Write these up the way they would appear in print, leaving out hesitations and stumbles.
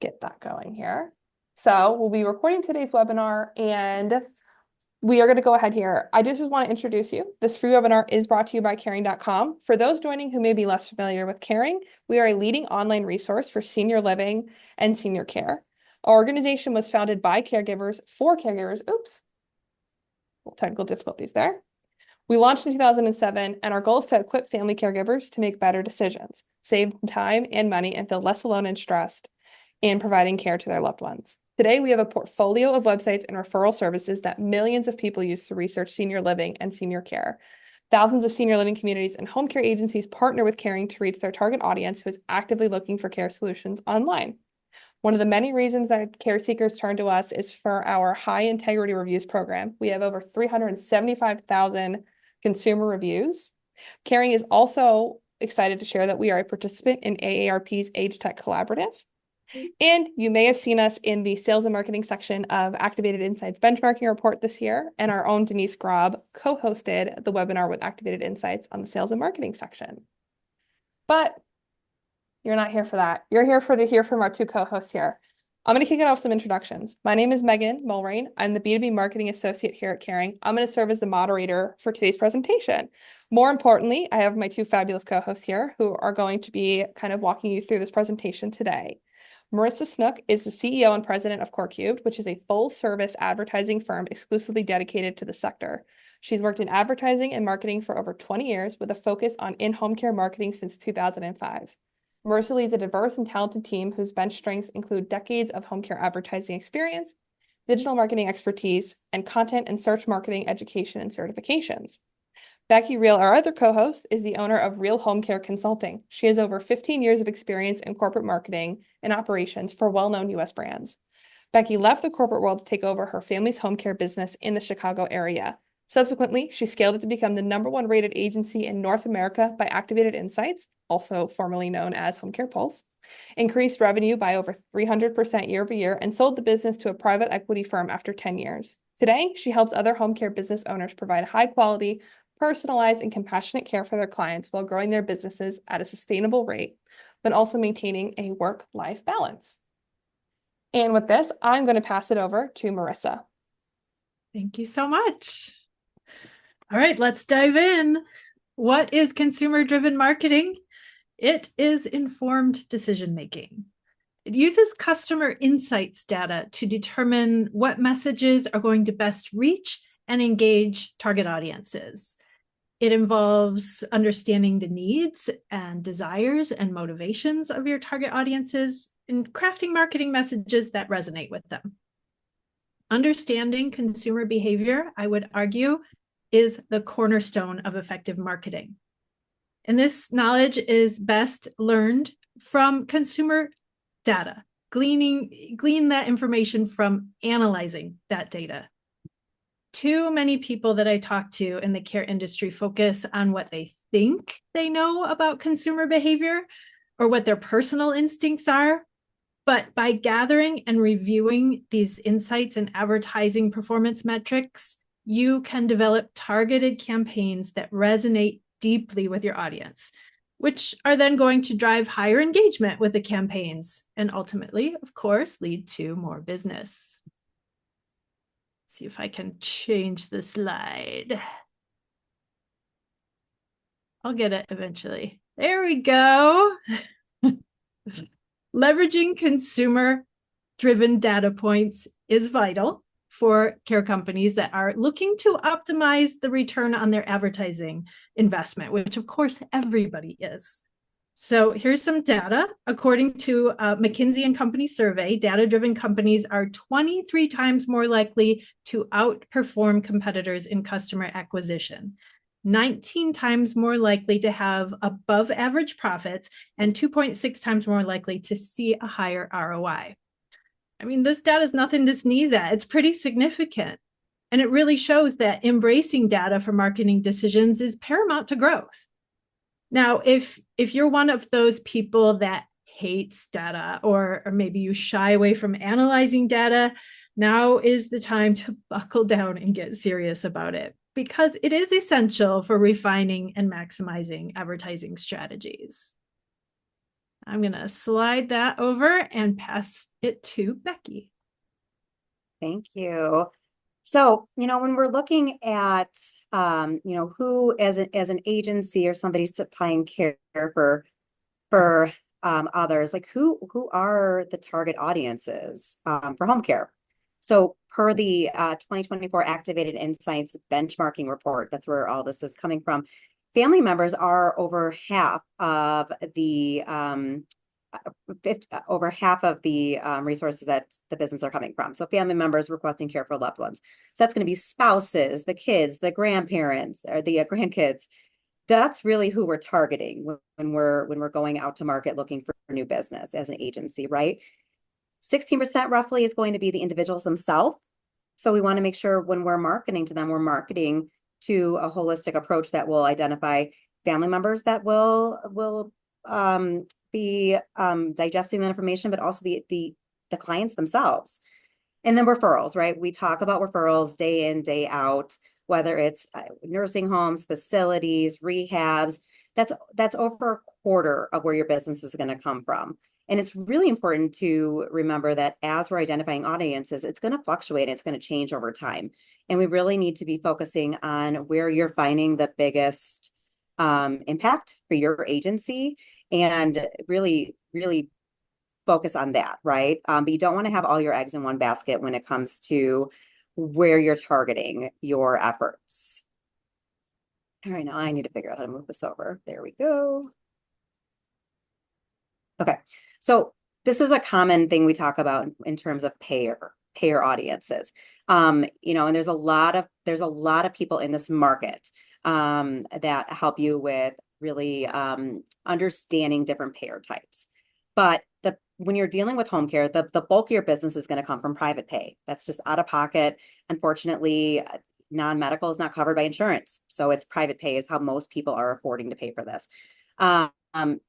get that going here. So we'll be recording today's webinar and we are going to go ahead here. I just want to introduce you. This free webinar is brought to you by caring.com. For those joining who may be less familiar with Caring, we are a leading online resource for senior living and senior care. Our organization was founded by caregivers for caregivers. Oops, technical difficulties there. We launched in 2007, and our goal is to equip family caregivers to make better decisions, save time and money, and feel less alone and stressed in providing care to their loved ones. Today, we have a portfolio of websites and referral services that millions of people use to research senior living and senior care. Thousands of senior living communities and home care agencies partner with Caring to reach their target audience who is actively looking for care solutions online. One of the many reasons that care seekers turn to us is for our high integrity reviews program. We have over 375,000 consumer reviews. Caring is also excited to share that we are a participant in AARP's Age Tech Collaborative. And you may have seen us in the sales and marketing section of Activated Insights benchmarking report this year, and our own Denise Grob co-hosted the webinar with Activated Insights on the sales and marketing section. But you're not here for that. You're here to hear from our two co-hosts here. I'm going to kick it off with some introductions. My name is Megan Mulrain. I'm the B2B Marketing Associate here at Caring. I'm going to serve as the moderator for today's presentation. More importantly, I have my two fabulous co-hosts here who are going to be kind of walking you through this presentation today. Marissa Snook is the CEO and president of CoreCubed, which is a full-service advertising firm exclusively dedicated to the sector. She's worked in advertising and marketing for over 20 years with a focus on in-home care marketing since 2005. Marissa leads a diverse and talented team whose bench strengths include decades of home care advertising experience, digital marketing expertise, and content and search marketing education and certifications. Becky Reel, our other co-host, is the owner of Real Home Care Consulting. She has over 15 years of experience in corporate marketing and operations for well-known U.S. brands. Becky left the corporate world to take over her family's home care business in the Chicago area. Subsequently, she scaled it to become the #1 rated agency in North America by Activated Insights, also formerly known as Home Care Pulse, increased revenue by over 300% year over year, and sold the business to a private equity firm after 10 years. Today, she helps other home care business owners provide high-quality, personalized, and compassionate care for their clients while growing their businesses at a sustainable rate, but also maintaining a work-life balance. And with this, I'm going to pass it over to Marissa. Thank you so much. All right, let's dive in. What is consumer-driven marketing? It is informed decision-making. It uses customer insights data to determine what messages are going to best reach and engage target audiences. It involves understanding the needs and desires and motivations of your target audiences and crafting marketing messages that resonate with them. Understanding consumer behavior, I would argue, is the cornerstone of effective marketing. And this knowledge is best learned from consumer data, glean that information from analyzing that data. Too many people that I talk to in the care industry focus on what they think they know about consumer behavior or what their personal instincts are. But by gathering and reviewing these insights and advertising performance metrics, you can develop targeted campaigns that resonate deeply with your audience, which are then going to drive higher engagement with the campaigns and ultimately, of course, lead to more business. See if I can change the slide. I'll get it eventually. There we go. Leveraging consumer-driven data points is vital for care companies that are looking to optimize the return on their advertising investment, which of course everybody is. So here's some data. According to a McKinsey & Company survey, data-driven companies are 23 times more likely to outperform competitors in customer acquisition, 19 times more likely to have above average profits, and 2.6 times more likely to see a higher ROI. I mean, this data is nothing to sneeze at. It's pretty significant. And it really shows that embracing data for marketing decisions is paramount to growth. Now, if you're one of those people that hates data, or maybe you shy away from analyzing data, now is the time to buckle down and get serious about it, because it is essential for refining and maximizing advertising strategies. I'm going to slide that over and pass it to Becky. Thank you. So, when we're looking at, who as an agency or somebody supplying care for others, like who are the target audiences for home care? So, per the 2024 Activated Insights benchmarking report, that's where all this is coming from. Family members are over half of the resources that the business are coming from. So family members requesting care for loved ones. So that's going to be spouses, the kids, the grandparents, or the grandkids. That's really who we're targeting when we're going out to market looking for new business as an agency, right? 16% roughly is going to be the individuals themselves. So we want to make sure when we're marketing to them, we're marketing to a holistic approach that will identify family members that will be digesting that information, but also the clients themselves. And then referrals, right? We talk about referrals day in, day out, whether it's nursing homes, facilities, rehabs. That's over a quarter of where your business is going to come from. And it's really important to remember that as we're identifying audiences, it's going to fluctuate. It's going to change over time. And we really need to be focusing on where you're finding the biggest impact for your agency and really, really focus on that, right? But you don't want to have all your eggs in one basket when it comes to where you're targeting your efforts. All right, now I need to figure out how to move this over. There we go. Okay, so this is a common thing we talk about in terms of payer audiences. And there's a lot of people in this market that help you with really understanding different payer types. But when you're dealing with home care, the bulk of your business is going to come from private pay. That's just out of pocket. Unfortunately, non-medical is not covered by insurance. So it's private pay is how most people are affording to pay for this. And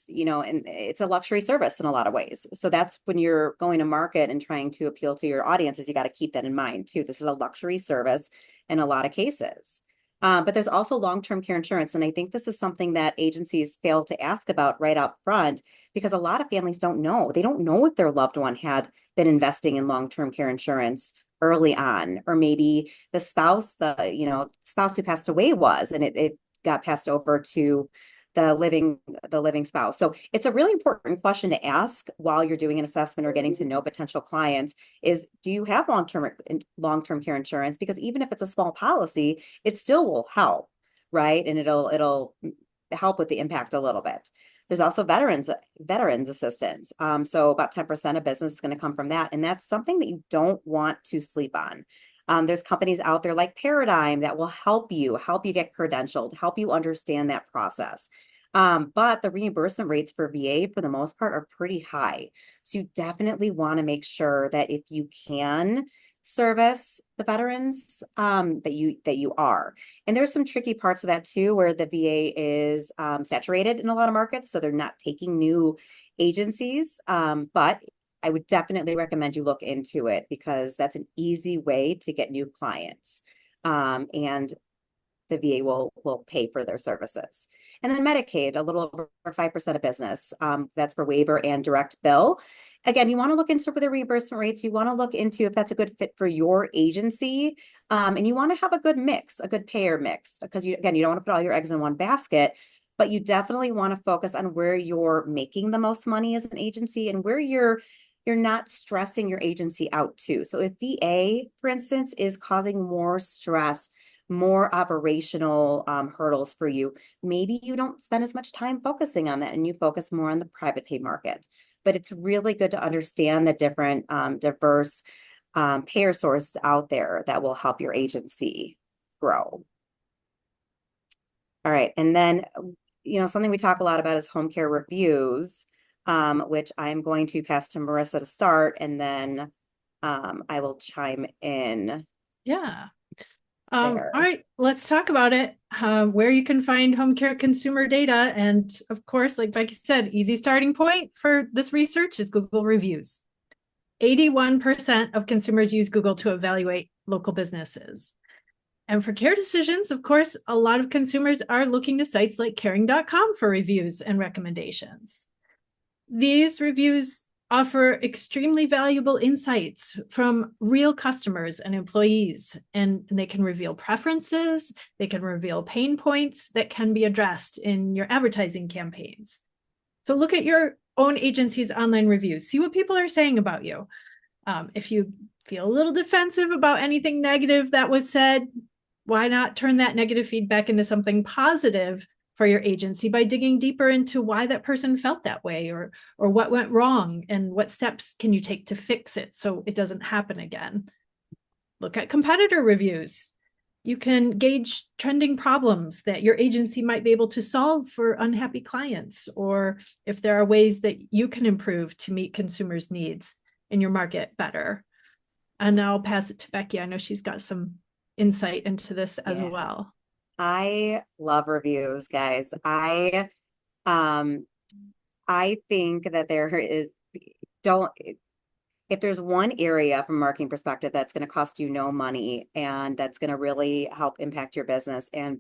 it's a luxury service in a lot of ways. So that's when you're going to market and trying to appeal to your audiences, you got to keep that in mind too. This is a luxury service in a lot of cases. But there's also long-term care insurance. And I think this is something that agencies fail to ask about right up front because a lot of families don't know. They don't know if their loved one had been investing in long-term care insurance early on, or maybe the spouse who passed away was, and it got passed over to the living spouse. So it's a really important question to ask while you're doing an assessment or getting to know potential clients is, do you have long-term care insurance? Because even if it's a small policy, it still will help, right? And it'll help with the impact a little bit. There's also veterans assistance. So about 10% of business is going to come from that. And that's something that you don't want to sleep on. There's companies out there like Paradigm that will help you get credentialed, help you understand that process. But the reimbursement rates for VA, for the most part, are pretty high. So you definitely want to make sure that if you can service the veterans, that you are. And there's some tricky parts of that too, where the VA is saturated in a lot of markets, so they're not taking new agencies. But I would definitely recommend you look into it because that's an easy way to get new clients. And the VA will pay for their services. And then Medicaid, a little over 5% of business. That's for waiver and direct bill. Again, you want to look into the reimbursement rates. You want to look into if that's a good fit for your agency. And you want to have a good mix, a good payer mix, because you don't want to put all your eggs in one basket, but you definitely want to focus on where you're making the most money as an agency and where you're not stressing your agency out too. So if VA, for instance, is causing more stress, more operational hurdles for you, maybe you don't spend as much time focusing on that and you focus more on the private pay market. But it's really good to understand the different diverse payer sources out there that will help your agency grow. All right. And then, something we talk a lot about is home care reviews, which I'm going to pass to Marissa to start, and then I will chime in. Yeah. All right, let's talk about it. Where you can find home care consumer data. And of course, like Becky said, easy starting point for this research is Google reviews. 81% of consumers use Google to evaluate local businesses. And for care decisions, of course, a lot of consumers are looking to sites like caring.com for reviews and recommendations. these reviews offer extremely valuable insights from real customers and employees, and they can reveal preferences, they can reveal pain points that can be addressed in your advertising campaigns. So look at your own agency's online reviews, see what people are saying about you. If you feel a little defensive about anything negative that was said, why not turn that negative feedback into something positive for your agency by digging deeper into why that person felt that way, or what went wrong and what steps can you take to fix it so it doesn't happen again. Look at competitor reviews. You can gauge trending problems that your agency might be able to solve for unhappy clients, or if there are ways that you can improve to meet consumers' needs in your market better. And now I'll pass it to Becky. I know she's got some insight into this as well. I love reviews, guys. I think that there is, if there's one area from a marketing perspective that's going to cost you no money and that's going to really help impact your business and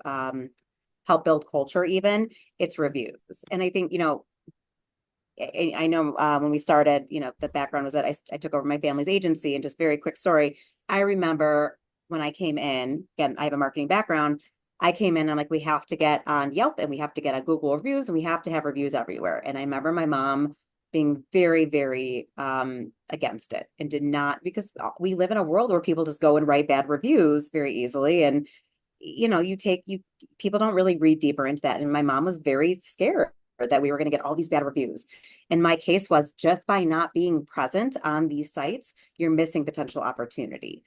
help build culture even, it's reviews. And I think, I know when we started, the background was that I took over my family's agency, and just very quick story. I remember when I came in, again, I have a marketing background. I came in, I'm like, we have to get on Yelp and we have to get on Google reviews and we have to have reviews everywhere. And I remember my mom being very, very against it and did not, because we live in a world where people just go and write bad reviews very easily. And, people don't really read deeper into that. And my mom was very scared that we were going to get all these bad reviews. And my case was, just by not being present on these sites, you're missing potential opportunity.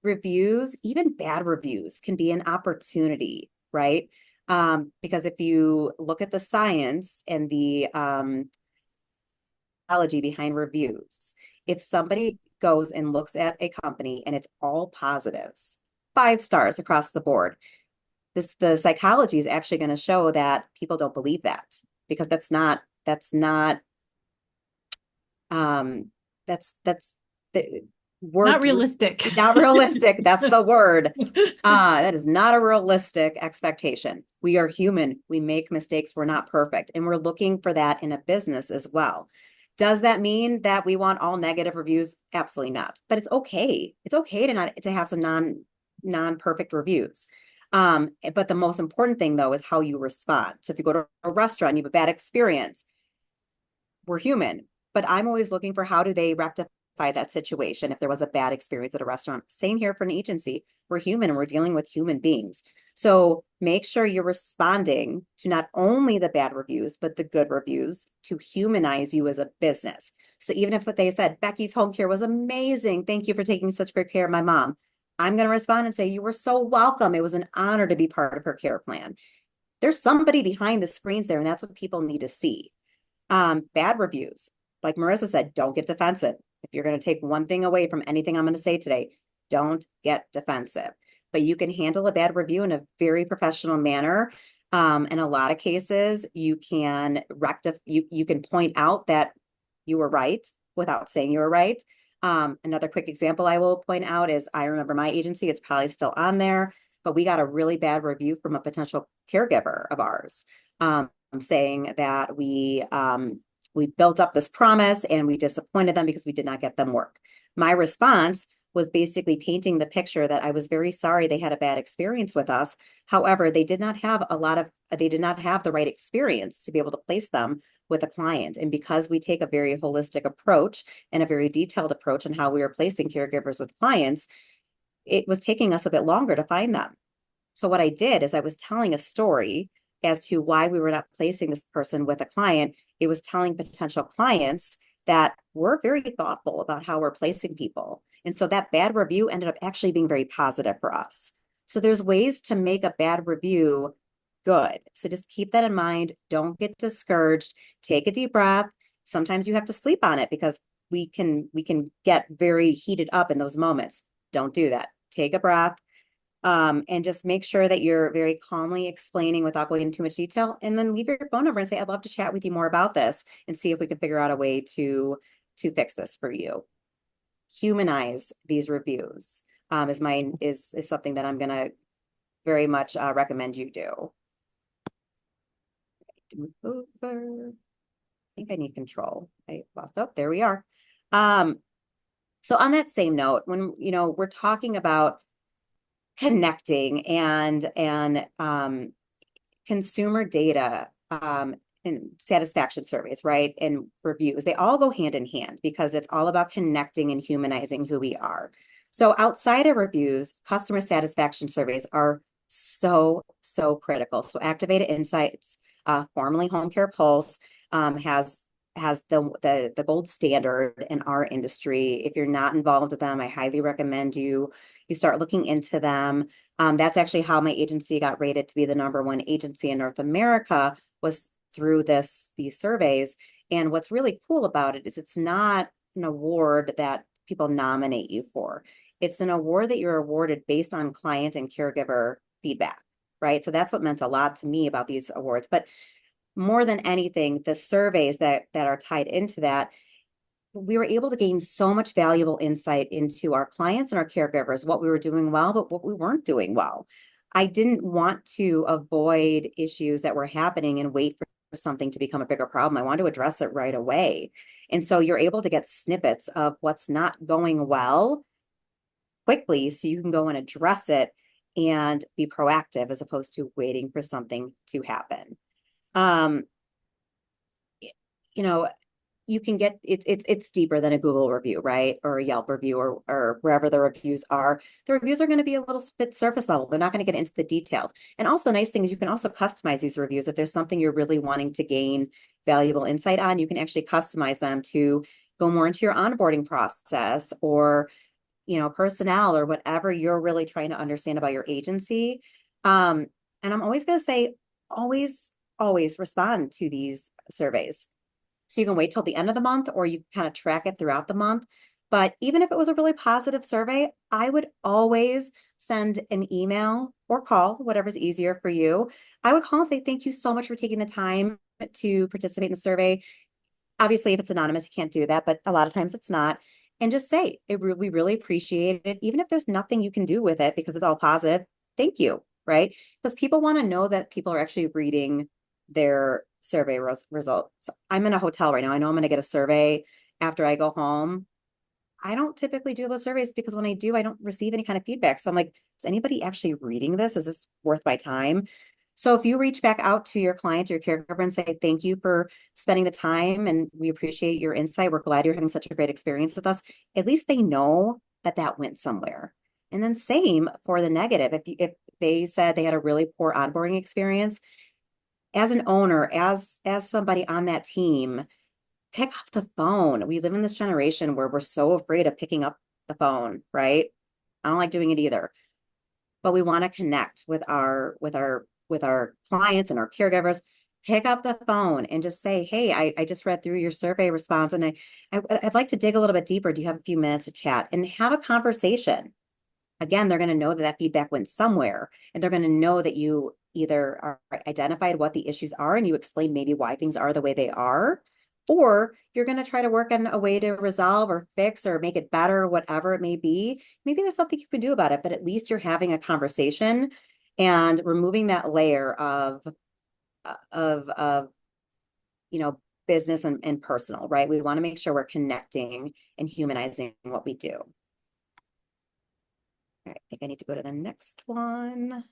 Reviews, even bad reviews, can be an opportunity, right? Because if you look at the science and the psychology behind reviews, if somebody goes and looks at a company and it's all positives, 5 stars across the board, the psychology is actually going to show that people don't believe that, because that's not the word, Not realistic. Not realistic. That's the word. That is not a realistic expectation. We are human. We make mistakes. We're not perfect. And we're looking for that in a business as well. Does that mean that we want all negative reviews? Absolutely not. But it's okay. It's okay to have some non-perfect reviews. But the most important thing, though, is how you respond. So if you go to a restaurant and you have a bad experience, we're human. But I'm always looking for, how do they rectify that situation if there was a bad experience at a restaurant? Same here for an agency. We're human and we're dealing with human beings. So make sure you're responding to not only the bad reviews, but the good reviews, to humanize you as a business. So even if what they said, Becky's home care was amazing, thank you for taking such great care of my mom, I'm going to respond and say, you were so welcome. It was an honor to be part of her care plan. There's somebody behind the screens there, and that's what people need to see. Bad reviews, like Marissa said, don't get defensive. If you're going to take one thing away from anything I'm going to say today, don't get defensive. But you can handle a bad review in a very professional manner. In a lot of cases, you can you can point out that you were right without saying you were right. Another quick example I will point out is, I remember my agency, it's probably still on there, but we got a really bad review from a potential caregiver of ours, saying that we built up this promise and we disappointed them because we did not get them work. My response was basically painting the picture that I was very sorry they had a bad experience with us. However, they did not have the right experience to be able to place them with a client. And because we take a very holistic approach and a very detailed approach on how we are placing caregivers with clients, it was taking us a bit longer to find them. So what I did is, I was telling a story as to why we were not placing this person with a client. It was telling potential clients that we're very thoughtful about how we're placing people. And so that bad review ended up actually being very positive for us. So there's ways to make a bad review good. So just keep that in mind. Don't get discouraged. Take a deep breath. Sometimes you have to sleep on it, because we can get very heated up in those moments. Don't do that. Take a breath. And just make sure that you're very calmly explaining without going into too much detail, and then leave your phone number and say, I'd love to chat with you more about this, and see if we can figure out a way to fix this for you. Humanize these reviews is something that I'm going to very much recommend you do. Move over. think I need control. I lost, oh, there we are. So on that same note, when, we're talking about connecting and consumer data, and satisfaction surveys, right? And reviews, they all go hand in hand because it's all about connecting and humanizing who we are. So outside of reviews, customer satisfaction surveys are so, so critical. So Activated Insights, formerly Home Care Pulse, has the gold standard in our industry. If you're not involved with them, I highly recommend you start looking into them. That's actually how my agency got rated to be the #1 agency in North America, was through these surveys. And what's really cool about it is it's not an award that people nominate you for. It's an award that you're awarded based on client and caregiver feedback, right? So that's what meant a lot to me about these awards. But more than anything, the surveys that are tied into that, we were able to gain so much valuable insight into our clients and our caregivers, what we were doing well, but what we weren't doing well. I didn't want to avoid issues that were happening and wait for something to become a bigger problem. I wanted to address it right away. And so you're able to get snippets of what's not going well quickly so you can go and address it and be proactive as opposed to waiting for something to happen. You know, you can get it's deeper than a Google review, right? Or a Yelp review, or wherever the reviews are. The reviews are going to be a little bit surface level. They're not going to get into the details. And also the nice thing is you can also customize these reviews. If there's something you're really wanting to gain valuable insight on, you can actually customize them to go more into your onboarding process or, personnel or whatever you're really trying to understand about your agency. And I'm always going to say, always respond to these surveys. So you can wait till the end of the month, or you kind of track it throughout the month. But even if it was a really positive survey, I would always send an email or call, whatever's easier for you. I would call and say, thank you so much for taking the time to participate in the survey. Obviously, if it's anonymous, you can't do that, but a lot of times it's not. And just say, we really appreciate it. Even if there's nothing you can do with it because it's all positive, thank you, right? Because people want to know that people are actually reading their survey results. I'm in a hotel right now. I know I'm going to get a survey after I go home. I don't typically do those surveys because when I do, I don't receive any kind of feedback. So I'm like, is anybody actually reading this? Is this worth my time? So if you reach back out to your client or your caregiver and say, thank you for spending the time and we appreciate your insight. We're glad you're having such a great experience with us. At least they know that went somewhere. And then same for the negative. If they said they had a really poor onboarding experience, as an owner, as somebody on that team, pick up the phone. We live in this generation where we're so afraid of picking up the phone, right? I don't like doing it either. But we want to connect with our clients and our caregivers. Pick up the phone and just say, hey, I just read through your survey response and I'd like to dig a little bit deeper. Do you have a few minutes to chat and have a conversation? Again, they're going to know that feedback went somewhere, and they're going to know that you either are identified what the issues are and you explain maybe why things are the way they are, or you're going to try to work on a way to resolve or fix or make it better, whatever it may be. Maybe there's something you can do about it, but at least you're having a conversation and removing that layer of business and personal, right? We want to make sure we're connecting and humanizing what we do. All right, I think I need to go to the next one.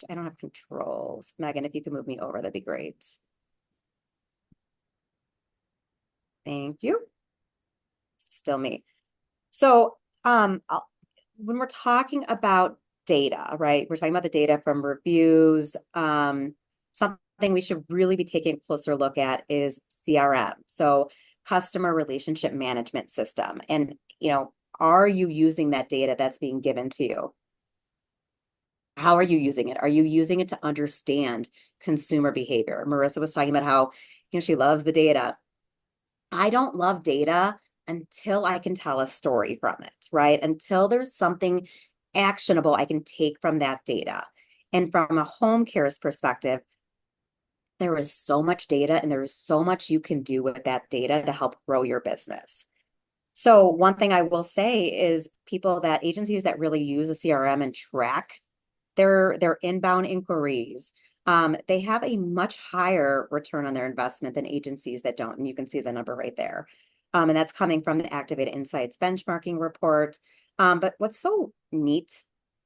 I don't have controls. Megan, if you could move me over, that'd be great. Thank you. Still me. So when we're talking about data, right? We're talking about the data from reviews. Something we should really be taking a closer look at is CRM. So customer relationship management system. And, are you using that data that's being given to you? How are you using it? Are you using it to understand consumer behavior? Marissa was talking about how, she loves the data. I don't love data until I can tell a story from it, right? Until there's something actionable I can take from that data. And from a home care's perspective, there is so much data and there is so much you can do with that data to help grow your business. So one thing I will say is agencies that really use a CRM and track their inbound inquiries, they have a much higher return on their investment than agencies that don't. And you can see the number right there. And that's coming from the Activate Insights benchmarking report. But what's so neat,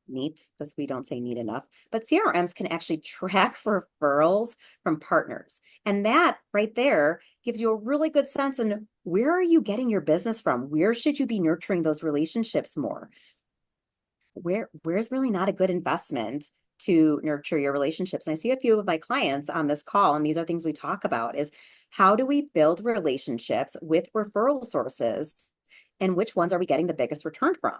because we don't say neat enough, but CRMs can actually track referrals from partners. And that right there gives you a really good sense in where are you getting your business from? Where should you be nurturing those relationships more? Where's really not a good investment to nurture your relationships? And I see a few of my clients on this call, and these are things we talk about, is how do we build relationships with referral sources and which ones are we getting the biggest return from?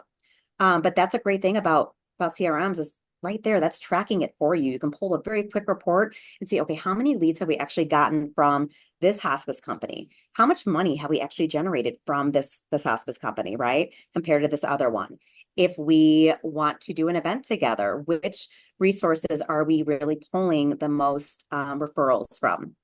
But that's a great thing about CRMs is right there, that's tracking it for you. You can pull a very quick report and see, okay, how many leads have we actually gotten from this hospice company? How much money have we actually generated from this hospice company, right? Compared to this other one. If we want to do an event together, which resources are we really pulling the most referrals from?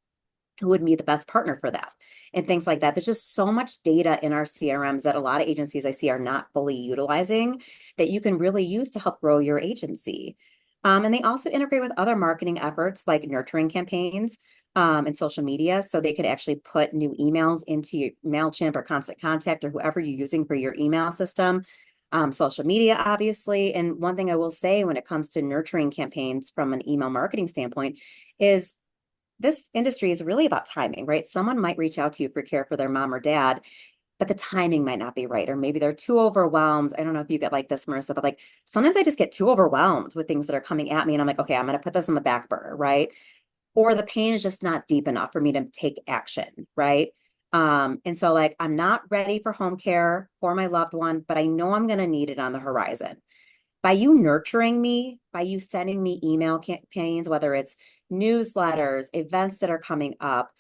Who would be the best partner for that? And things like that. There's just so much data in our CRMs that a lot of agencies I see are not fully utilizing that you can really use to help grow your agency. And they also integrate with other marketing efforts like nurturing campaigns and social media. So they could actually put new emails into your MailChimp or Constant Contact or whoever you're using for your email system. Social media, obviously. And one thing I will say when it comes to nurturing campaigns from an email marketing standpoint is this industry is really about timing, right? Someone might reach out to you for care for their mom or dad, but the timing might not be right. Or maybe they're too overwhelmed. I don't know if you get like this, Marissa, but like sometimes I just get too overwhelmed with things that are coming at me. And I'm like, okay, I'm going to put this on the back burner, right? Or the pain is just not deep enough for me to take action, right? And so like, I'm not ready for home care for my loved one, but I know I'm going to need it on the horizon. By you nurturing me, by you sending me email campaigns, whether it's newsletters, events that are coming up,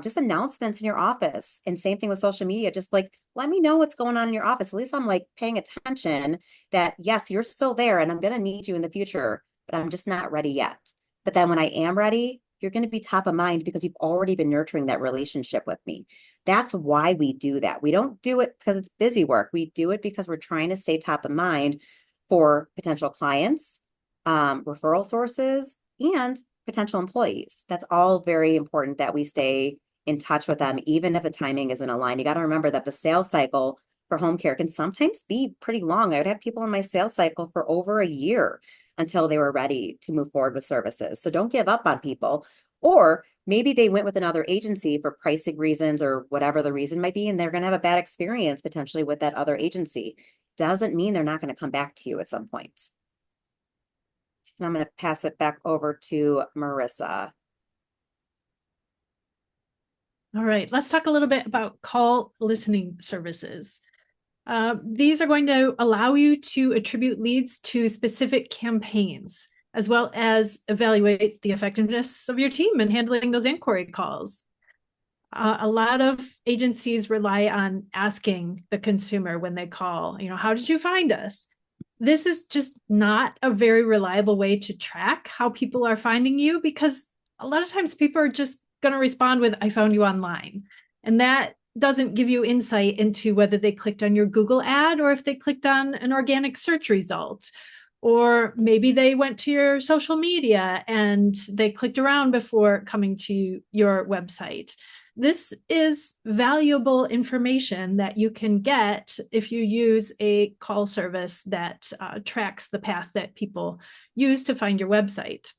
just announcements in your office. And same thing with social media, just like, let me know what's going on in your office. At least I'm like paying attention that yes, you're still there and I'm going to need you in the future, but I'm just not ready yet. But then when I am ready, you're going to be top of mind because you've already been nurturing that relationship with me. That's why we do that. We don't do it because it's busy work. We do it because we're trying to stay top of mind for potential clients, referral sources, and potential employees. That's all very important that we stay in touch with them, even if the timing isn't aligned. You got to remember that the sales cycle for home care can sometimes be pretty long. I would have people in my sales cycle for over a year until they were ready to move forward with services. So don't give up on people. Or maybe they went with another agency for pricing reasons or whatever the reason might be, and they're going to have a bad experience potentially with that other agency. Doesn't mean they're not going to come back to you at some point. And I'm going to pass it back over to Marissa. All right, let's talk a little bit about call listening services. These are going to allow you to attribute leads to specific campaigns, as well as evaluate the effectiveness of your team in handling those inquiry calls. A lot of agencies rely on asking the consumer when they call, how did you find us? This is just not a very reliable way to track how people are finding you, because a lot of times people are just going to respond with, I found you online. And that doesn't give you insight into whether they clicked on your Google ad or if they clicked on an organic search result. Or maybe they went to your social media and they clicked around before coming to your website. This is valuable information that you can get if you use a call service that tracks the path that people use to find your website.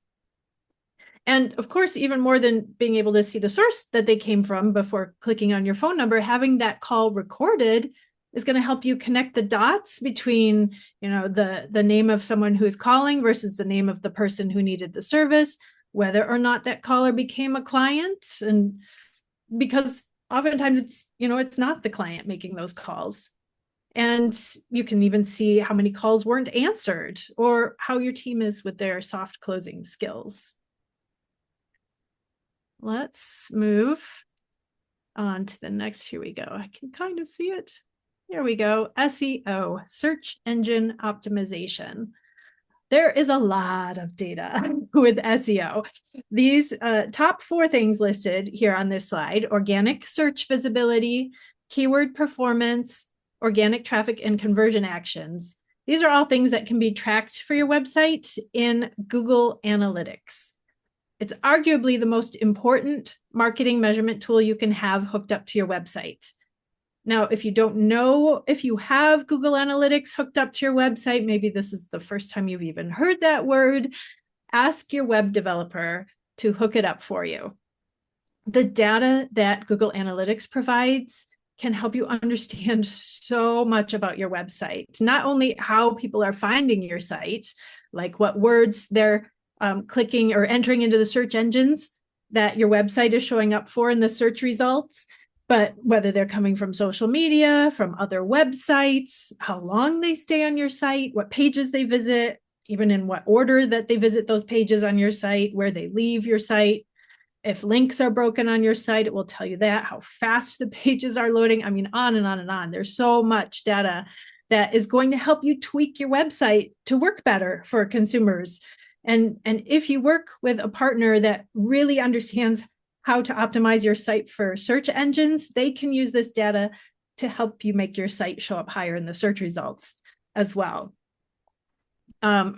And of course, even more than being able to see the source that they came from before clicking on your phone number, having that call recorded is going to help you connect the dots between, the name of someone who is calling versus the name of the person who needed the service, whether or not that caller became a client. And because oftentimes it's not the client making those calls. And you can even see how many calls weren't answered or how your team is with their soft closing skills. Let's move on to the next. Here we go. I can kind of see it. Here we go. SEO, search engine optimization. There is a lot of data with SEO. These top 4 things listed here on this slide: organic search visibility, keyword performance, organic traffic, and conversion actions. These are all things that can be tracked for your website in Google Analytics. It's arguably the most important marketing measurement tool you can have hooked up to your website. Now, if you don't know if you have Google Analytics hooked up to your website, maybe this is the first time you've even heard that word, ask your web developer to hook it up for you. The data that Google Analytics provides can help you understand so much about your website, not only how people are finding your site, like what words they're clicking or entering into the search engines that your website is showing up for in the search results, but whether they're coming from social media, from other websites, how long they stay on your site, what pages they visit, even in what order that they visit those pages on your site, where they leave your site. If links are broken on your site, it will tell you that, how fast the pages are loading. I mean, on and on and on. There's so much data that is going to help you tweak your website to work better for consumers. And if you work with a partner that really understands how to optimize your site for search engines, they can use this data to help you make your site show up higher in the search results as well.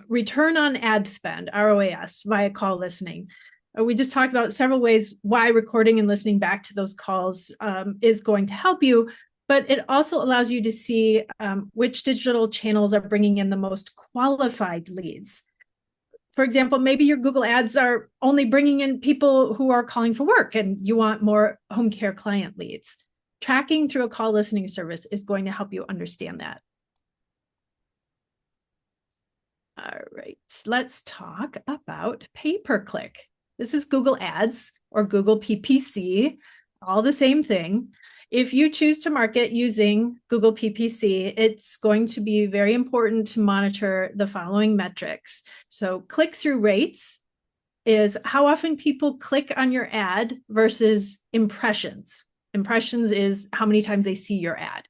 Return on ad spend, ROAS, via call listening. We just talked about several ways why recording and listening back to those calls is going to help you, but it also allows you to see which digital channels are bringing in the most qualified leads. For example, maybe your Google ads are only bringing in people who are calling for work and you want more home care client leads. Tracking through a call listening service is going to help you understand that. All right, let's talk about pay-per-click. This is Google Ads or Google PPC, all the same thing. If you choose to market using Google PPC, it's going to be very important to monitor the following metrics. So click-through rates is how often people click on your ad versus impressions. Impressions is how many times they see your ad.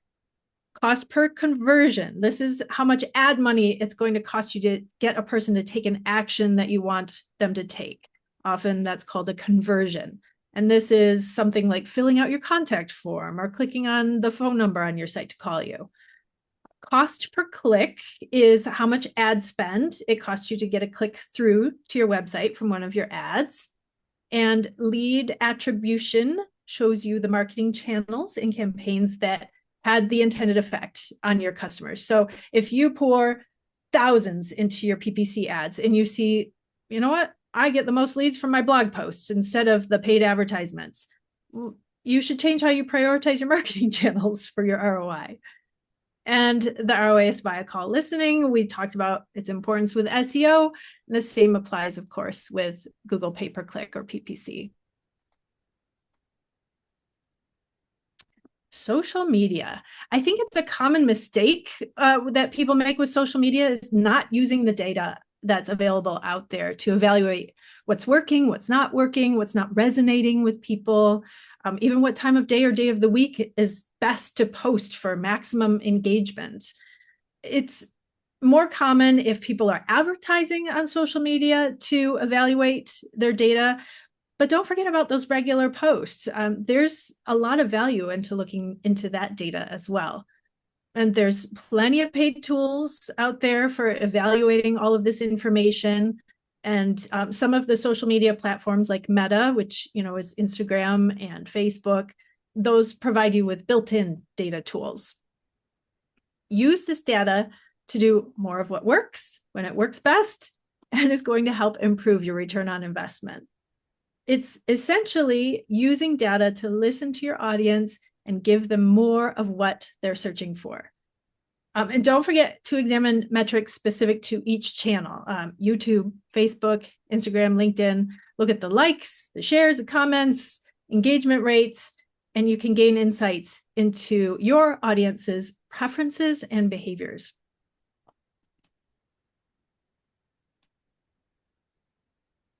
Cost per conversion. This is how much ad money it's going to cost you to get a person to take an action that you want them to take. Often that's called a conversion. And this is something like filling out your contact form or clicking on the phone number on your site to call you. Cost per click is how much ad spend it costs you to get a click through to your website from one of your ads. And lead attribution shows you the marketing channels and campaigns that had the intended effect on your customers. So if you pour thousands into your PPC ads and you see, you know what, I get the most leads from my blog posts instead of the paid advertisements, you should change how you prioritize your marketing channels for your ROI. And the ROAS via call listening, we talked about its importance with SEO. And the same applies, of course, with Google pay-per-click or PPC. Social media. I think it's a common mistake that people make with social media is not using the data that's available out there to evaluate what's working, what's not working, what's not resonating with people, even what time of day or day of the week is best to post for maximum engagement. It's more common if people are advertising on social media to evaluate their data, but don't forget about those regular posts. There's a lot of value into looking into that data as well. And there's plenty of paid tools out there for evaluating all of this information. And some of the social media platforms like Meta, which is Instagram and Facebook, those provide you with built-in data tools. Use this data to do more of what works when it works best and is going to help improve your return on investment. It's essentially using data to listen to your audience and give them more of what they're searching for. And don't forget to examine metrics specific to each channel, YouTube, Facebook, Instagram, LinkedIn. Look at the likes, the shares, the comments, engagement rates, and you can gain insights into your audience's preferences and behaviors.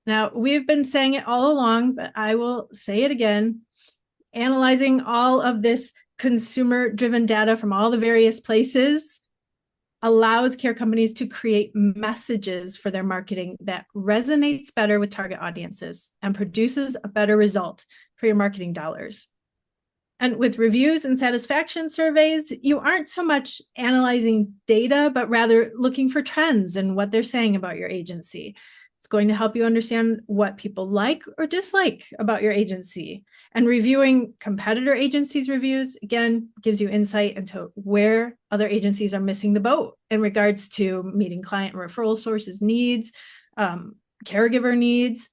Now, we've been saying it all along, but I will say it again. Analyzing all of this consumer-driven data from all the various places allows care companies to create messages for their marketing that resonates better with target audiences and produces a better result for your marketing dollars. And with reviews and satisfaction surveys, you aren't so much analyzing data, but rather looking for trends and what they're saying about your agency. It's going to help you understand what people like or dislike about your agency. And reviewing competitor agencies' reviews, again, gives you insight into where other agencies are missing the boat in regards to meeting client referral sources needs, caregiver needs.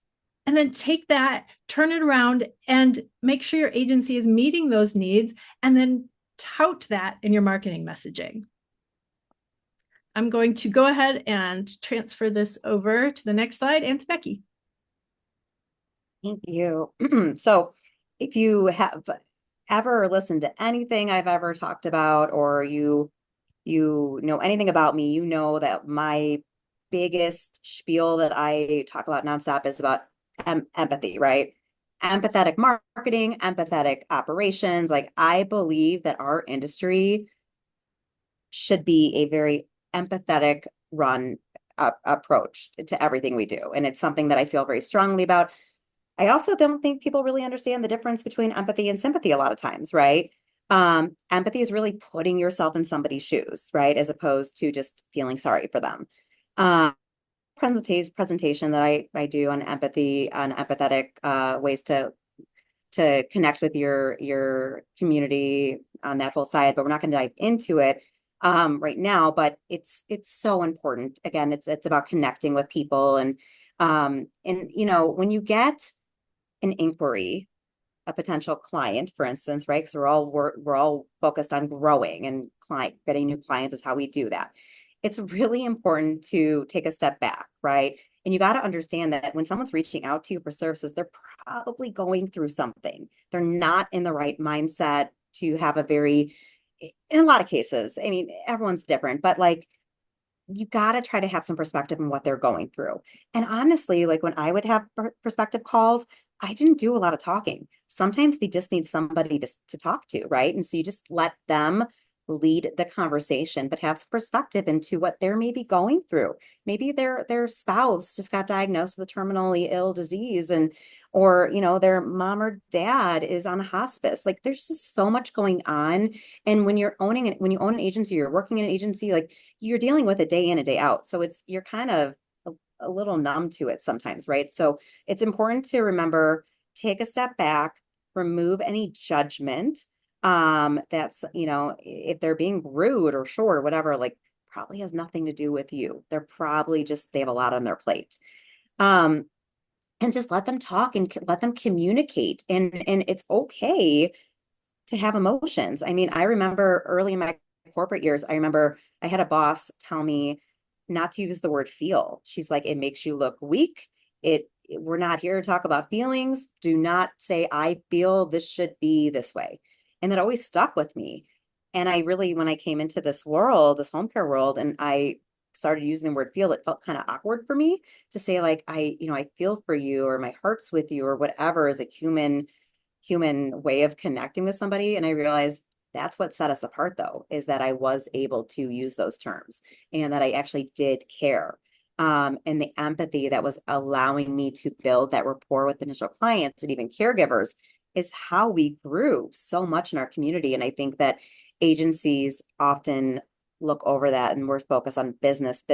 And then take that, turn it around, and make sure your agency is meeting those needs, and then tout that in your marketing messaging. I'm going to go ahead and transfer this over to the next slide and to Becky. Thank you. So if you have ever listened to anything I've ever talked about, or you know anything about me, you know that my biggest spiel that I talk about nonstop is about empathy, right? Empathetic marketing, empathetic operations. Like, I believe that our industry should be a very empathetic run approach to everything we do. And it's something that I feel very strongly about. I also don't think people really understand the difference between empathy and sympathy a lot of times, right? Empathy is really putting yourself in somebody's shoes, right? As opposed to just feeling sorry for them. Presentation that I do on empathy, on empathetic ways to connect with your community on that whole side, but we're not going to dive into it right now. But it's so important. Again, it's about connecting with people, and you know, when you get an inquiry, a potential client, for instance, right? Because we're all focused on growing, and getting new clients is how we do that. It's really important to take a step back, right? And you got to understand that when someone's reaching out to you for services, they're probably going through something. They're not in the right mindset to have in a lot of cases, I mean, everyone's different, but like, you got to try to have some perspective on what they're going through. And honestly, like, when I would have perspective calls, I didn't do a lot of talking. Sometimes they just need somebody to talk to, right? And so you just let them lead the conversation, but have some perspective into what they're maybe going through. Maybe their spouse just got diagnosed with a terminally ill disease, and or you know, their mom or dad is on hospice. Like, there's just so much going on. And when you own an agency, you're working in an agency, like, you're dealing with it day in and day out. So you're kind of a little numb to it sometimes, right? So it's important to remember, take a step back, remove any judgment. That's, you know, if they're being rude or short or whatever, like, probably has nothing to do with you. They're probably just, they have a lot on their plate. And just let them talk and let them communicate. And it's okay to have emotions. I mean, I remember early in my corporate years, I remember I had a boss tell me not to use the word feel. She's like, it makes you look weak. We're not here to talk about feelings. Do not say, I feel this should be this way. And that always stuck with me. And I really, when I came into this world, this home care world, and I started using the word feel, it felt kind of awkward for me to say, like, I feel for you, or my heart's with you, or whatever, is a human way of connecting with somebody. And I realized that's what set us apart, though, is that I was able to use those terms, and that I actually did care. And the empathy that was allowing me to build that rapport with initial clients and even caregivers is how we grew so much in our community. And I think that agencies often look over that, and we're focused on business,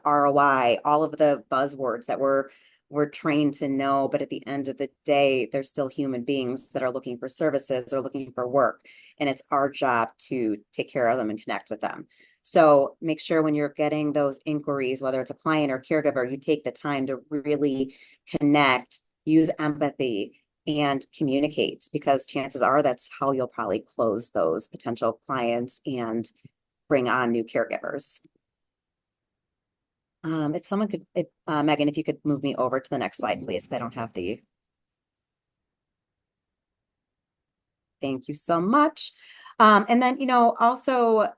ROI, all of the buzzwords that we're trained to know. But at the end of the day, they're still human beings that are looking for services or looking for work. And it's our job to take care of them and connect with them. So make sure when you're getting those inquiries, whether it's a client or caregiver, you take the time to really connect, use empathy, and communicate, because chances are that's how you'll probably close those potential clients and bring on new caregivers. If someone could, Megan, if you could move me over to the next slide, please, because I don't have the. Thank you so much. And then, you know, also,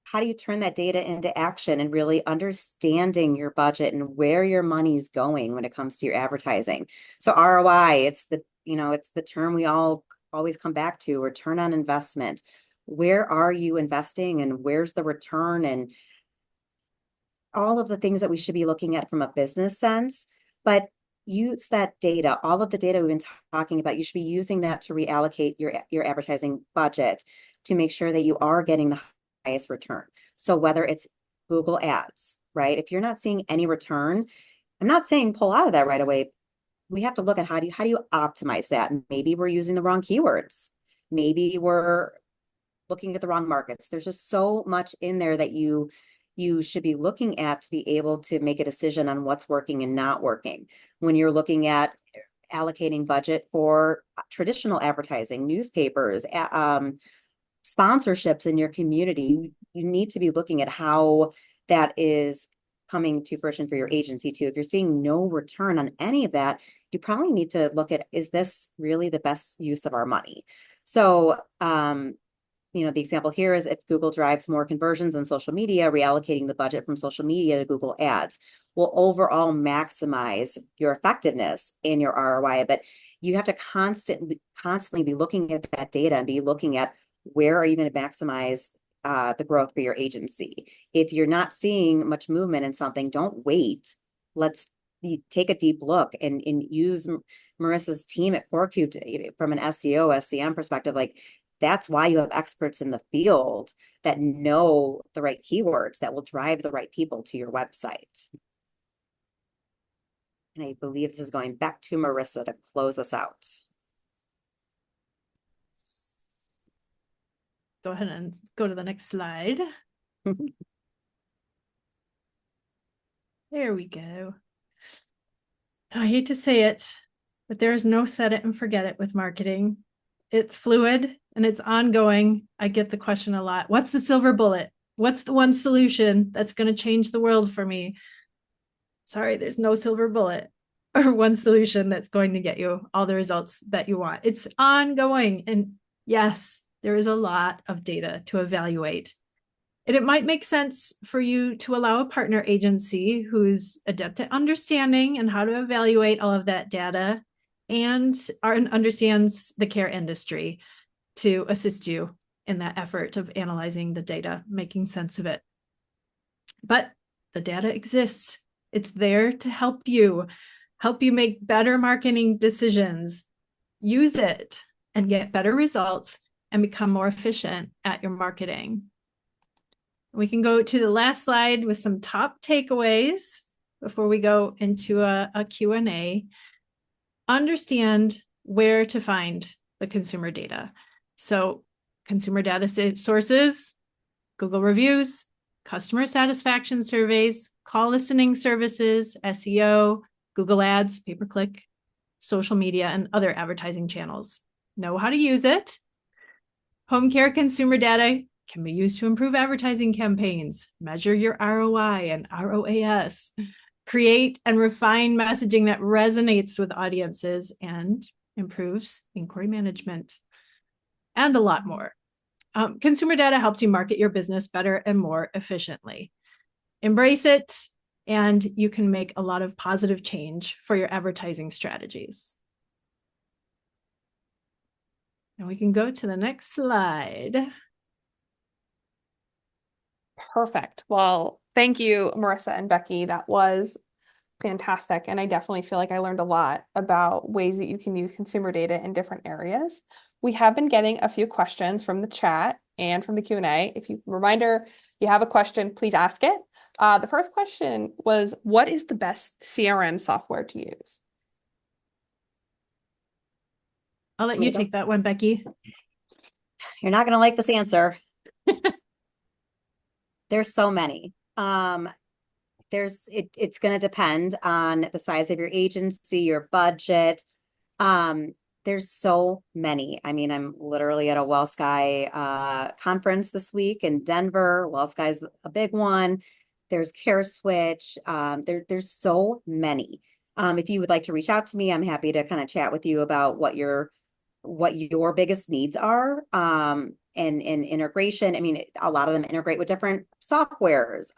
how do you turn that data into action and really understanding your budget and where your money's going when it comes to your advertising? So ROI, it's the term we all always come back to, return on investment. Where are you investing, and where's the return, and all of the things that we should be looking at from a business sense. But use that data, all of the data we've been talking about, you should be using that to reallocate your advertising budget to make sure that you are getting the highest return. So whether it's Google ads, right? If you're not seeing any return, I'm not saying pull out of that right away. We have to look at how do you optimize that? Maybe we're using the wrong keywords. Maybe we're looking at the wrong markets. There's just so much in there that you should be looking at to be able to make a decision on what's working and not working. When you're looking at allocating budget for traditional advertising, newspapers, sponsorships in your community, you need to be looking at how that is coming to fruition for your agency too. If you're seeing no return on any of that, you probably need to look at, is this really the best use of our money? So, the example here is if Google drives more conversions on social media, reallocating the budget from social media to Google Ads will overall maximize your effectiveness and your ROI. But you have to constantly be looking at that data and be looking at where are you going to maximize the growth for your agency. If you're not seeing much movement in something, don't wait. Let's take a deep look and use Marissa's team at CoreCube from an SEO, SCM perspective. Like, that's why you have experts in the field that know the right keywords that will drive the right people to your website. And I believe this is going back to Marissa to close us out. Go ahead and go to the next slide. There we go. I hate to say it, but there is no set it and forget it with marketing. It's fluid and it's ongoing. I get the question a lot. What's the silver bullet? What's the one solution that's going to change the world for me? Sorry, there's no silver bullet or one solution that's going to get you all the results that you want. It's ongoing. And yes, there is a lot of data to evaluate. And it might make sense for you to allow a partner agency who's adept at understanding and how to evaluate all of that data and understands the care industry to assist you in that effort of analyzing the data, making sense of it. But the data exists. It's there to help you make better marketing decisions. Use it and get better results and become more efficient at your marketing. We can go to the last slide with some top takeaways before we go into a Q&A. Understand where to find the consumer data. So consumer data sources, Google reviews, customer satisfaction surveys, call listening services, SEO, Google Ads, pay-per-click, social media, and other advertising channels. Know how to use it. Home care consumer data can be used to improve advertising campaigns, measure your ROI and ROAS, create and refine messaging that resonates with audiences and improves inquiry management, and a lot more. Consumer data helps you market your business better and more efficiently. Embrace it, and you can make a lot of positive change for your advertising strategies. And we can go to the next slide. Perfect. Well, thank you, Marissa and Becky. That was fantastic. And I definitely feel like I learned a lot about ways that you can use consumer data in different areas. We have been getting a few questions from the chat and from the Q&A. Reminder, you have a question, please ask it. The first question was, what is the best CRM software to use? I'll let you take that one, Becky. You're not going to like this answer. There's so many. It's going to depend on the size of your agency, your budget. There's so many. I mean, I'm literally at a WellSky conference this week in Denver. WellSky's a big one. There's CareSwitch. There's so many. If you would like to reach out to me, I'm happy to kind of chat with you about what your biggest needs are. And integration. I mean, a lot of them integrate with different softwares.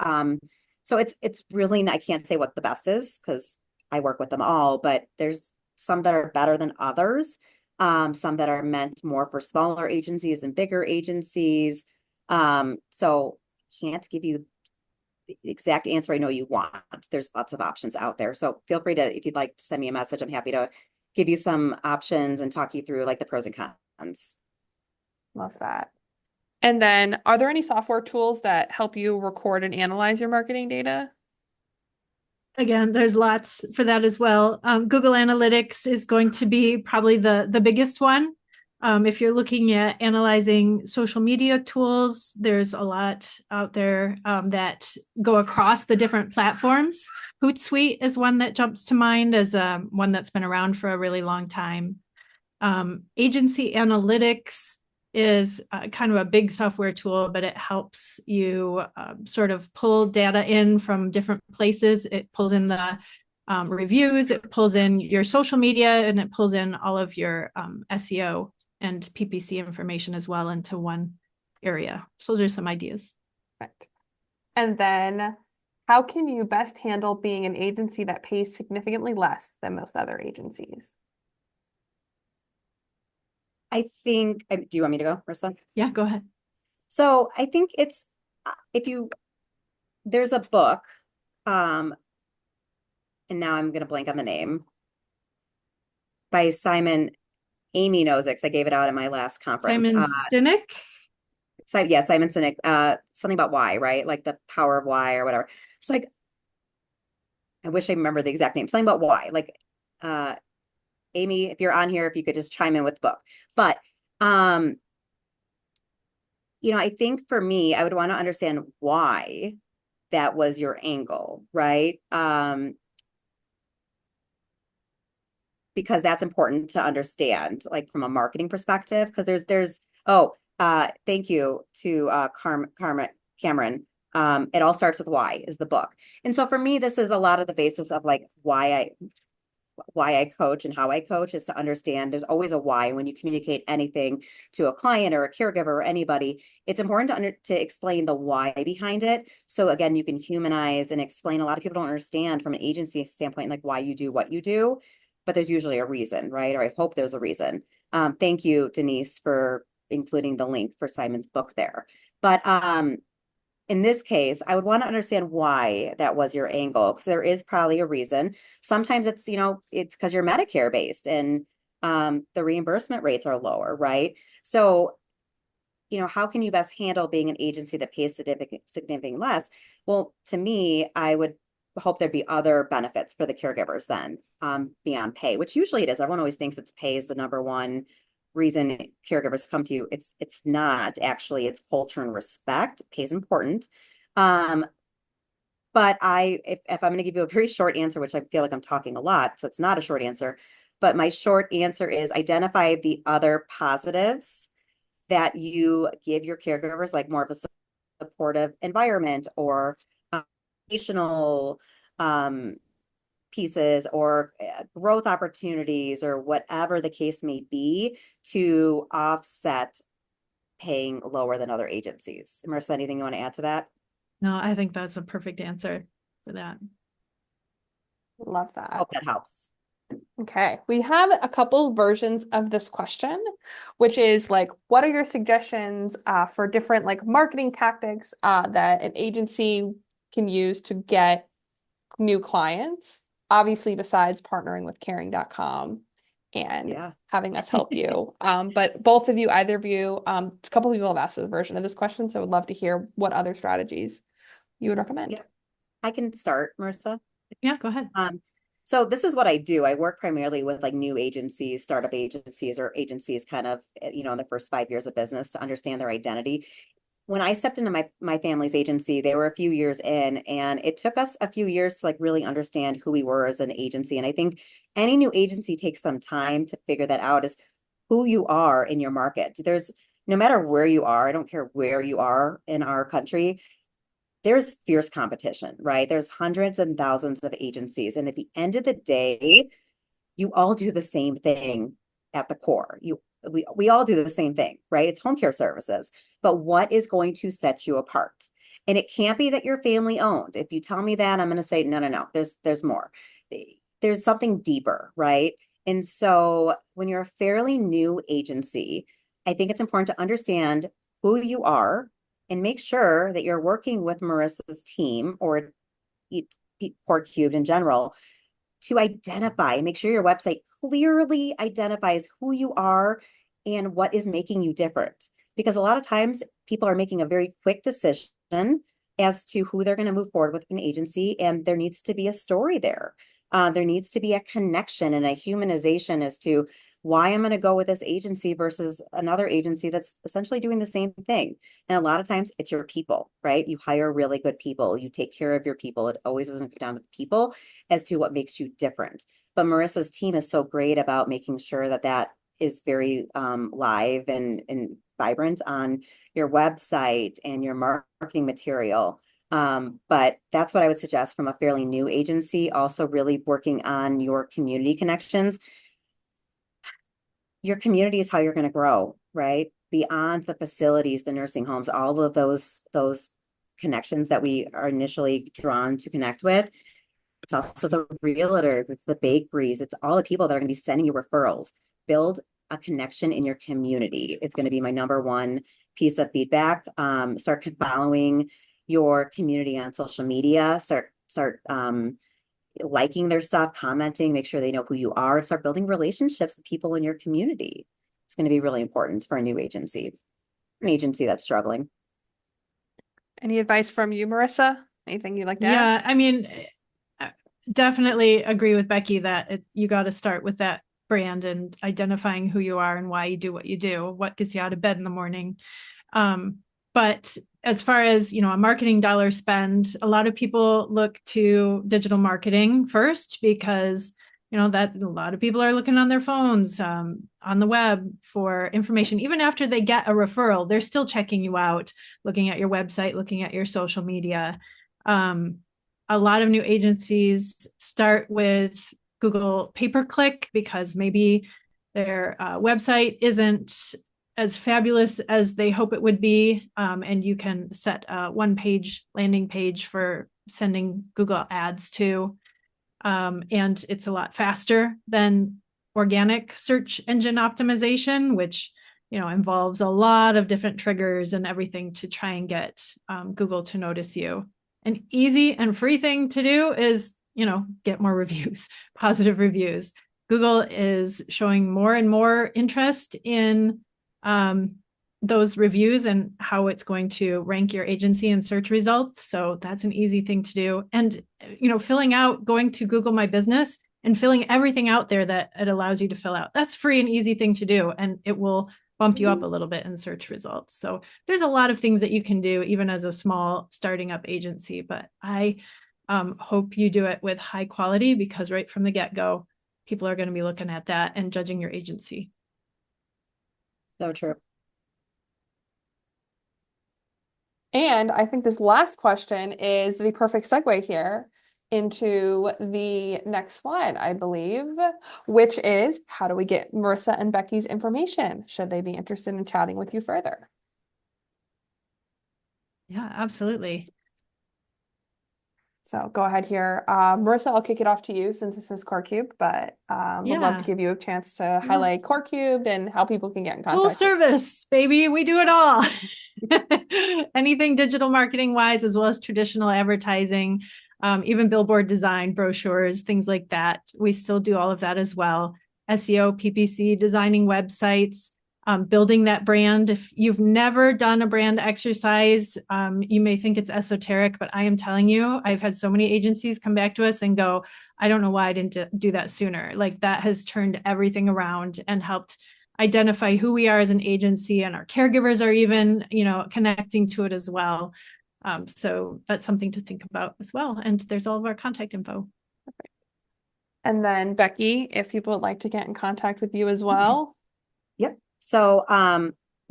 So it's really, I can't say what the best is because I work with them all, but there's some that are better than others. Some that are meant more for smaller agencies and bigger agencies. So can't give you the exact answer I know you want. There's lots of options out there. So feel free to, if you'd like to send me a message, I'm happy to give you some options and talk you through like the pros and cons. Love that. And then, are there any software tools that help you record and analyze your marketing data? Again, there's lots for that as well. Google Analytics is going to be probably the biggest one. If you're looking at analyzing social media tools, there's a lot out there that go across the different platforms. Hootsuite is one that jumps to mind as one that's been around for a really long time. Agency Analytics is kind of a big software tool, but it helps you sort of pull data in from different places. It pulls in the reviews, it pulls in your social media, and it pulls in all of your SEO and PPC information as well into one area. So those are some ideas. Right. And then how can you best handle being an agency that pays significantly less than most other agencies? I think, do you want me to go, Marissa? Yeah, go ahead. So I think it's, there's a book, and now I'm going to blank on the name, by Simon. Amy knows it because I gave it out at my last conference. Simon Sinek? Simon Sinek, something about why, right? Like the power of why or whatever. It's like, I wish I remember the exact name, something about why. Like, Amy, if you're on here, if you could just chime in with the book. But, I think for me, I would want to understand why that was your angle, right? Because that's important to understand, like from a marketing perspective, because thank you to Cameron. It all starts with why is the book. And so for me, this is a lot of the basis of like why I coach and how I coach is to understand there's always a why. When you communicate anything to a client or a caregiver or anybody, it's important to explain the why behind it. So again, you can humanize and explain. A lot of people don't understand from an agency standpoint, like why you do what you do, but there's usually a reason, right? Or I hope there's a reason. Thank you, Denise, for including the link for Simon's book there. But in this case, I would want to understand why that was your angle, because there is probably a reason. Sometimes it's, it's because you're Medicare based and the reimbursement rates are lower, right? So, how can you best handle being an agency that pays significantly less? Well, to me, I would hope there'd be other benefits for the caregivers then beyond pay, which usually it is. Everyone always thinks it's pay is the number one reason caregivers come to you. It's not actually. It's culture and respect. Pay is important. But if I'm going to give you a very short answer, which I feel like I'm talking a lot, so it's not a short answer, but my short answer is identify the other positives that you give your caregivers, like more of a supportive environment or educational pieces or growth opportunities or whatever the case may be to offset paying lower than other agencies. Marissa, anything you want to add to that? No, I think that's a perfect answer for that. Love I that. hope that helps. Okay, we have a couple versions of this question, which is like, what are your suggestions for different like marketing tactics that an agency can use to get new clients? Obviously, besides partnering with caring.com and having us help you. But both of you, either of you, a couple of people have asked a version of this question, so I would love to hear what other strategies you would recommend. Yeah. I can start, Marissa. Yeah, go ahead. So this is what I do. I work primarily with like new agencies, startup agencies, or agencies kind of, in the first 5 years of business to understand their identity. When I stepped into my family's agency, they were a few years in, and it took us a few years to like really understand who we were as an agency. And I think any new agency takes some time to figure that out, is who you are in your market. There's no matter where you are, I don't care where you are in our country, there's fierce competition, right? There's hundreds and thousands of agencies. And at the end of the day, you all do the same thing at the core. We all do the same thing, right? It's home care services. But what is going to set you apart? And it can't be that you're family owned. If you tell me that, I'm going to say, no. There's more. There's something deeper, right? And so when you're a fairly new agency, I think it's important to understand who you are and make sure that you're working with Marissa's team or Port Cubed in general to identify, make sure your website clearly identifies who you are and what is making you different. Because a lot of times people are making a very quick decision as to who they're going to move forward with an agency, and there needs to be a story there. There needs to be a connection and a humanization as to why I'm going to go with this agency versus another agency that's essentially doing the same thing. And a lot of times it's your people, right? You hire really good people, you take care of your people. It always doesn't come down to the people as to what makes you different. But Marissa's team is so great about making sure that that is very live and vibrant on your website and your marketing material. But that's what I would suggest from a fairly new agency. Also really working on your community connections. Your community is how you're going to grow, right? Beyond the facilities, the nursing homes, all of those connections that we are initially drawn to connect with. It's also the realtors, it's the bakeries, it's all the people that are going to be sending you referrals. Build a connection in your community. It's going to be my number one piece of feedback. Start following your community on social media. Start liking their stuff, commenting, make sure they know who you are. Start building relationships with people in your community. It's going to be really important for a new agency, an agency that's struggling. Any advice from you, Marissa? Anything you'd like to add? Yeah, I mean, definitely agree with Becky that you got to start with that brand and identifying who you are and why you do what you do, what gets you out of bed in the morning. But as far as, a marketing dollar spend, a lot of people look to digital marketing first because, that a lot of people are looking on their phones, on the web for information. Even after they get a referral, they're still checking you out, looking at your website, looking at your social media. A lot of new agencies start with Google pay-per-click because maybe their website isn't as fabulous as they hope it would be. And you can set a one-page landing page for sending Google ads to. And it's a lot faster than organic search engine optimization, which involves a lot of different triggers and everything to try and get Google to notice you. An easy and free thing to do is, get more reviews, positive reviews. Google is showing more and more interest in those reviews and how it's going to rank your agency in search results. So that's an easy thing to do. And, going to Google My Business and filling everything out there that it allows you to fill out. That's free and easy thing to do. And it will bump you up a little bit in search results. So there's a lot of things that you can do even as a small starting up agency, but I hope you do it with high quality because right from the get-go, people are going to be looking at that and judging your agency. So true. And I think this last question is the perfect segue here into the next slide, I believe, which is how do we get Marissa and Becky's information? Should they be interested in chatting with you further? Yeah, absolutely. So go ahead here. Marissa, I'll kick it off to you since this is CoreCube, but would love to give you a chance to highlight CoreCube and how people can get in contact. Full service, baby. We do it all. Anything digital marketing wise, as well as traditional advertising, even billboard design, brochures, things like that. We still do all of that as well. SEO, PPC, designing websites, building that brand. If you've never done a brand exercise, you may think it's esoteric, but I am telling you, I've had so many agencies come back to us and go, I don't know why I didn't do that sooner. Like that has turned everything around and helped identify who we are as an agency, and our caregivers are even, connecting to it as well. So that's something to think about as well. And there's all of our contact info. Perfect. And then Becky, if people would like to get in contact with you as well. Yep. So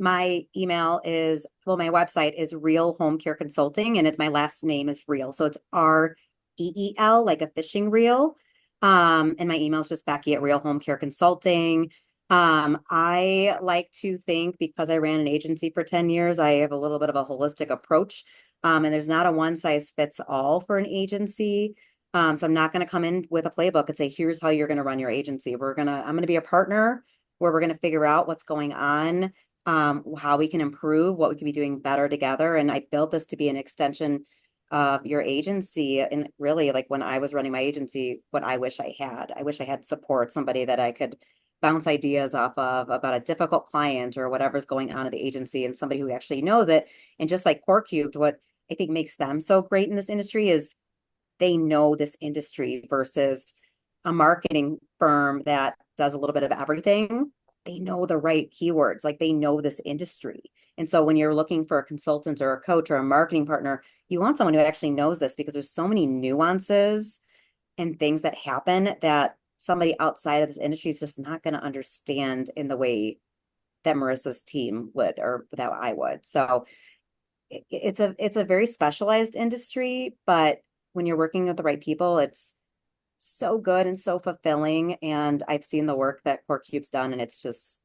my email is, my website is Real Home Care Consulting, and my last name is Real. So it's REEL, like a fishing reel. And my email is just Becky at Real Home Care Consulting. I like to think, because I ran an agency for 10 years, I have a little bit of a holistic approach. And there's not a one size fits all for an agency. So I'm not going to come in with a playbook and say, here's how you're going to run your agency. I'm going to be a partner where we're going to figure out what's going on, how we can improve, what we can be doing better together. And I built this to be an extension of your agency. And really, like when I was running my agency, what I wish I had support, somebody that I could bounce ideas off of about a difficult client or whatever's going on at the agency, and somebody who actually knows it. And just like CoreCubed, what I think makes them so great in this industry is they know this industry versus a marketing firm that does a little bit of everything. They know the right keywords, like they know this industry. And so when you're looking for a consultant or a coach or a marketing partner, you want someone who actually knows this because there's so many nuances and things that happen that somebody outside of this industry is just not going to understand in the way that Marissa's team would or that I would. So it's a very specialized industry, but when you're working with the right people, it's so good and so fulfilling. And I've seen the work that Core Cube's done, and it's just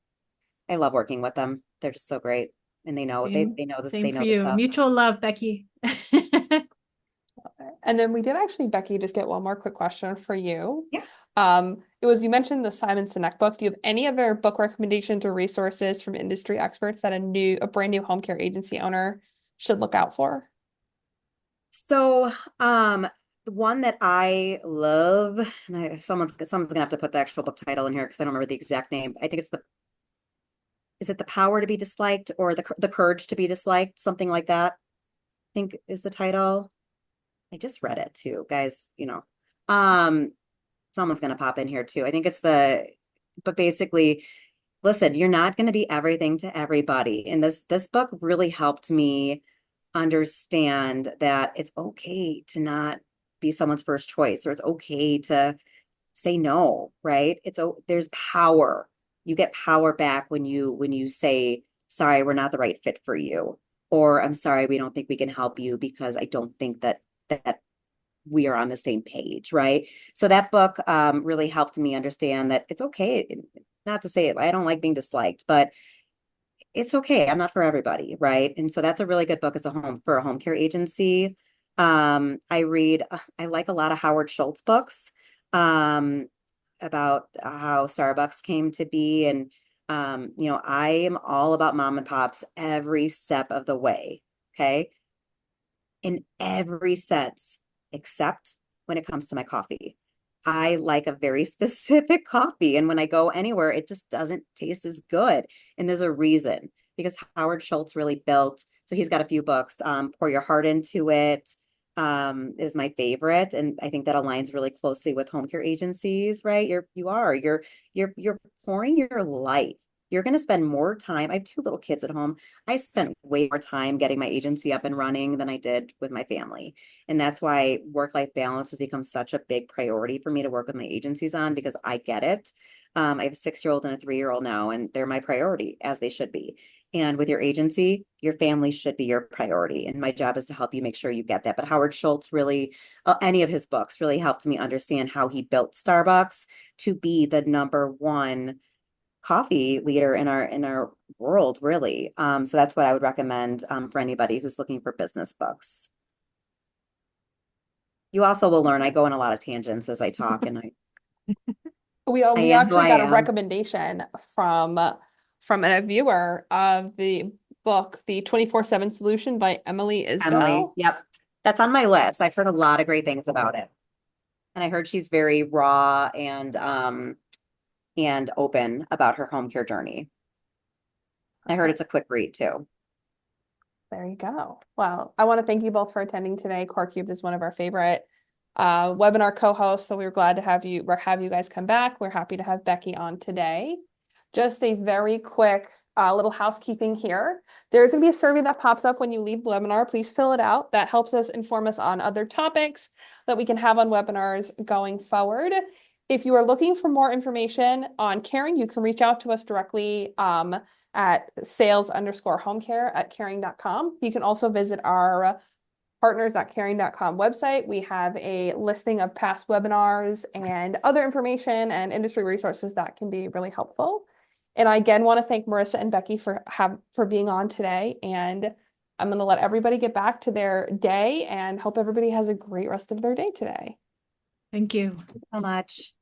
I love working with them. They're just so great, and they know Same, they know this same they for know this you. stuff. Mutual love, Becky. And then we did actually, Becky, just get one more quick question for you. Yeah. It was, you mentioned the Simon Sinek book. Do you have any other book recommendations or resources from industry experts that a brand new home care agency owner should look out for? So, the one that I love, and someone's gonna have to put the actual book title in here because I don't remember the exact name. I think it's is it The Power to Be Disliked or the Courage to Be Disliked, something like that, I think is the title. I just read it too, guys, someone's gonna pop in here too. I think but basically, listen, you're not going to be everything to everybody. And this book really helped me understand that it's okay to not be someone's first choice, or it's okay to say no, right? There's power. You get power back when you say, sorry, we're not the right fit for you, or I'm sorry, we don't think we can help you because I don't think that we are on the same page, right? So that book really helped me understand that it's okay. Not to say it, I don't like being disliked, but it's okay. I'm not for everybody, right? And so that's a really good book as a home care agency. I like a lot of Howard Schultz books um, about how Starbucks came to be. And, I am all about mom and pops every step of the way. Okay. In every sense, except when it comes to my coffee. I like a very specific coffee. And when I go anywhere, it just doesn't taste as good. And there's a reason because Howard Schultz really built, so he's got a few books. Pour Your Heart Into It is my favorite. And I think that aligns really closely with home care agencies, right? You're pouring your life. You're going to spend more time. I have two little kids at home. I spent way more time getting my agency up and running than I did with my family. And that's why work-life balance has become such a big priority for me to work with my agencies on because I get it. I have a 6-year-old and a 3-year-old now, and they're my priority as they should be. And with your agency, your family should be your priority. And my job is to help you make sure you get that. But Howard Schultz really, any of his books really helped me understand how he built Starbucks to be the #1 coffee leader in our world, really. So that's what I would recommend for anybody who's looking for business books. You also will learn. I go in a lot of tangents as I talk, and We I we am who actually I got a am. recommendation from a viewer of the book, The 24/7 Solution by Emily Emily, Isbell. yep, that's on my list. I've heard a lot of great things about it, and I heard she's very raw and open about her home care journey. I heard it's a quick read too. There you go. Well, I want to thank you both for attending today. CoreCube is one of our favorite webinar co-hosts, so we were glad to have you guys come back. We're happy to have Becky on today. Just a very quick little housekeeping here. There's going to be a survey that pops up when you leave the webinar. Please fill it out. That helps us inform us on other topics that we can have on webinars going forward. If you are looking for more information on caring, you can reach out to us directly at sales_homecare@caring.com. You can also visit our partners.caring.com website. We have a listing of past webinars and other information and industry resources that can be really helpful. And I again want to thank Marissa and Becky for being on today. And I'm going to let everybody get back to their day and hope everybody has a great rest of their day today. Thank you So much.